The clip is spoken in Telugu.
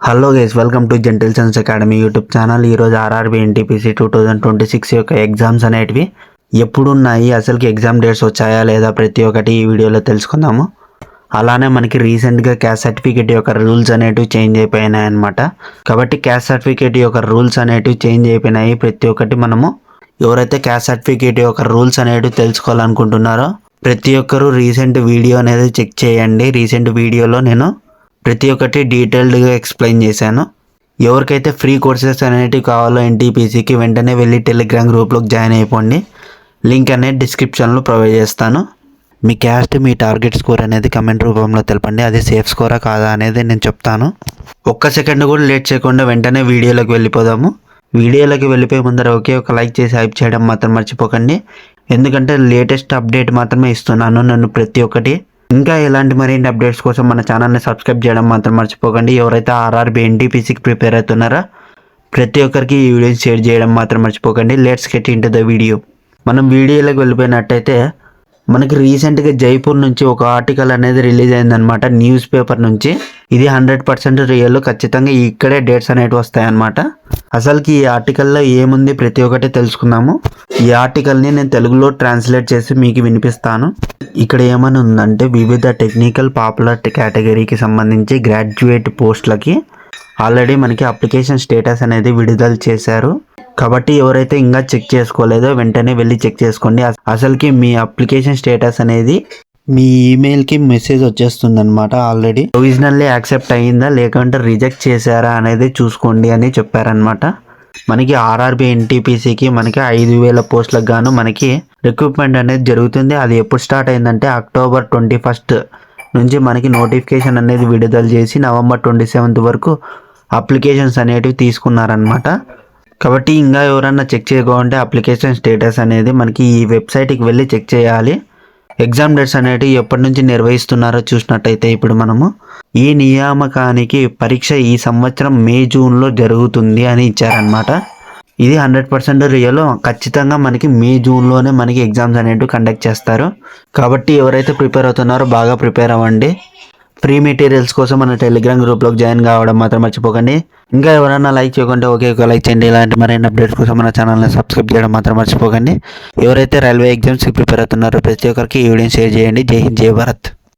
Hello guys, welcome to gentle science academy YouTube channel. ఈరోజు ఆర్ఆర్బీ ఎన్టీపీసీ 2026 యొక్క ఎగ్జామ్స్ అనేటివి ఎప్పుడున్నాయి, అసలుకి ఎగ్జామ్ డేట్స్ వచ్చాయా లేదా ప్రతి ఒక్కటి ఈ వీడియోలో తెలుసుకుందాము. అలానే మనకి రీసెంట్గా క్యాస్ట్ సర్టిఫికేట్ యొక్క రూల్స్ అనేటివి చేంజ్ అయిపోయినాయి అనమాట. కాబట్టి క్యాస్ట్ సర్టిఫికేట్ యొక్క రూల్స్ అనేటివి చేంజ్ అయిపోయినాయి. ప్రతి ఒక్కటి మనము ఎవరైతే క్యాస్ట్ సర్టిఫికేట్ యొక్క రూల్స్ అనేటివి తెలుసుకోవాలనుకుంటున్నారో ప్రతి ఒక్కరూ రీసెంట్ వీడియో అనేది చెక్ చేయండి. రీసెంట్ వీడియోలో నేను ప్రతి ఒక్కటి డీటెయిల్డ్గా ఎక్స్ప్లెయిన్ చేశాను. ఎవరికైతే ఫ్రీ కోర్సెస్ అనేటివి కావాలో ఎన్టీపీసీకి వెంటనే వెళ్ళి టెలిగ్రామ్ గ్రూప్లోకి జాయిన్ అయిపోండి. లింక్ అనేది డిస్క్రిప్షన్లో ప్రొవైడ్ చేస్తాను. మీ క్యాస్ట్, మీ టార్గెట్ స్కోర్ అనేది కమెంట్ రూపంలో తెలపండి. అది సేఫ్ స్కోరా కాదా అనేది నేను చెప్తాను. ఒక్క సెకండ్ కూడా లేట్ చేయకుండా వెంటనే వీడియోలోకి వెళ్ళిపోదాము. వీడియోలోకి వెళ్ళిపోయే ముందర ఒకే ఒక లైక్ చేసి హైప్ చేయడం మాత్రం మర్చిపోకండి. ఎందుకంటే లేటెస్ట్ అప్డేట్ మాత్రమే ఇస్తున్నాను నేను ప్రతి ఒక్కటి. ఇంకా ఇలాంటి మరిన్ని అప్డేట్స్ కోసం మన ఛానల్ని సబ్స్క్రైబ్ చేయడం మాత్రం మర్చిపోకండి. ఎవరైతే ఆర్ఆర్బీ ఎన్టీపీసీకి ప్రిపేర్ అవుతున్నారో ప్రతి ఒక్కరికి ఈ వీడియోని షేర్ చేయడం మాత్రం మర్చిపోకండి. Let's get into the video. మనం వీడియోలోకి వెళ్ళిపోయినట్టయితే మనకి రీసెంట్గా జైపూర్ నుంచి ఒక ఆర్టికల్ అనేది రిలీజ్ అయిందనమాట, న్యూస్ పేపర్ నుంచి. ఇది 100% రియల్. ఖచ్చితంగా ఇక్కడే డేట్స్ అనేవి వస్తాయన్నమాట. అసలుకి ఈ ఆర్టికల్లో ఏముంది ప్రతి ఒక్కటి తెలుసుకుందాము. ఈ ఆర్టికల్ని నేను తెలుగులో ట్రాన్స్లేట్ చేసి మీకు వినిపిస్తాను. ఇక్కడ ఏమని ఉందంటే, వివిధ టెక్నికల్ పాపులర్ కేటగిరీకి సంబంధించి గ్రాడ్యుయేట్ పోస్టులకి ఆల్రెడీ మనకి అప్లికేషన్ స్టేటస్ అనేది విడుదల చేశారు. కాబట్టి ఎవరైతే ఇంకా చెక్ చేసుకోలేదో వెంటనే వెళ్ళి చెక్ చేసుకోండి. అసలుకి మీ అప్లికేషన్ స్టేటస్ అనేది మీ ఈమెయిల్కి మెసేజ్ వచ్చేస్తుంది అనమాట. ఆల్రెడీ ప్రొవిజనల్లీ యాక్సెప్ట్ అయ్యిందా లేకుంటే రిజెక్ట్ చేశారా అనేది చూసుకోండి అని చెప్పారనమాట. మనకి ఆర్ఆర్బీ ఎన్టీపీసీకి మనకి 5,000 పోస్టులకు గాను మనకి రిక్రూట్మెంట్ అనేది జరుగుతుంది. అది ఎప్పుడు స్టార్ట్ అయిందంటే అక్టోబర్ 21 నుంచి మనకి నోటిఫికేషన్ అనేది విడుదల చేసి నవంబర్ 27 వరకు అప్లికేషన్స్ అనేటివి తీసుకున్నారనమాట. కాబట్టి ఇంకా ఎవరన్నా చెక్ చేసుకోవాలంటే అప్లికేషన్ స్టేటస్ అనేది మనకి ఈ వెబ్సైట్కి వెళ్ళి చెక్ చేయాలి. ఎగ్జామ్ డేట్స్ అనేటివి ఎప్పటి నుంచి నిర్వహిస్తున్నారో చూసినట్టయితే ఇప్పుడు మనము ఈ నియామకానికి పరీక్ష ఈ సంవత్సరం మే జూన్లో జరుగుతుంది అని ఇచ్చారనమాట. ఇది 100% రియల్. ఖచ్చితంగా మనకి మే జూన్లోనే మనకి ఎగ్జామ్స్ అనేటివి కండక్ట్ చేస్తారు. కాబట్టి ఎవరైతే ప్రిపేర్ అవుతున్నారో బాగా ప్రిపేర్ అవ్వండి. ఫ్రీ మెటీరియల్స్ కోసం మన టెలిగ్రామ్ గ్రూప్లోకి జాయిన్ కావడం మాత్రం మర్చిపోకండి. ఇంకా ఎవరైనా లైక్ చేయకుంటే ఒకే ఒక లైక్ చేయండి. ఇలాంటి మరిన్ని అప్డేట్స్ కోసం మన ఛానల్ని సబ్స్క్రైబ్ చేయడం మాత్రం మర్చిపోకండి. ఎవరైతే రైల్వే ఎగ్జామ్స్కి ప్రిపేర్ అవుతున్నారో ప్రతి ఒక్కరికి ఈ వీడియోని షేర్ చేయండి. జై హింద్, జై భారత్.